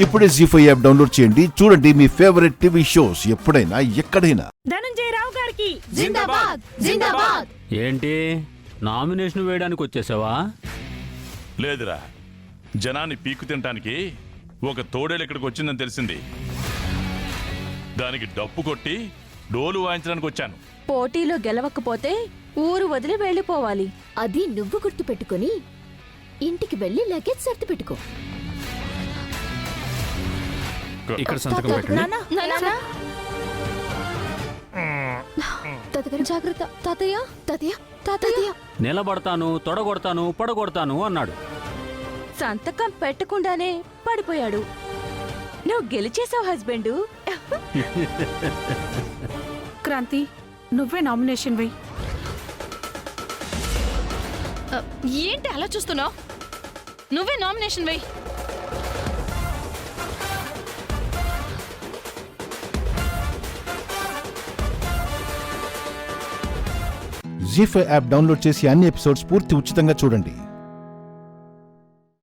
ఇప్పుడే జీ5 app download చేయండి. చూడండి మీ ఫేవరెట్ టీవీ షోస్ ఎప్పుడైనా ఎక్కడైనా. ధనంజయ రావు గారికి జిందాబాద్ జిందాబాద్. ఏంటి నామినేషన్ వేయడానికి వచ్చేసావా? లేదురా, జనాన్ని పీకు తినటానికి ఒక తోడేలు ఇక్కడికి వచ్చిందని తెలిసింది. దానికి డప్పు కొట్టి డోలు వాయించడానికి వచ్చాను. పోటీలో గెలవకపోతే ఊరు వదిలి వెళ్ళిపోవాలి. అది నువ్వు గుర్తు పెట్టుకుని ఇంటికి వెళ్ళి లగేజ్ సర్ది పెట్టుకో. ఇక్కడ సంతకం పెట్టండి. జాగ్రత్త తాతయ్య తాతయ్య తాతయ్య. నిలబడతాను, తొడగొడతాను, పడగొడతాను అన్నాడు. సంతకం పెట్టకుండానే పడిపోయాడు. నువ్వు గెలిచేసావు హస్బెండు. క్రాంతి, నువ్వే నామినేషన్ వెయ్యి. ఏంటి అలా చూస్తున్నావు? నువ్వే నామినేషన్ వెయ్యి. జీ5 యాప్ డౌన్లోడ్ చేసి అన్ని ఎపిసోడ్స్ పూర్తి ఉచితంగా చూడండి.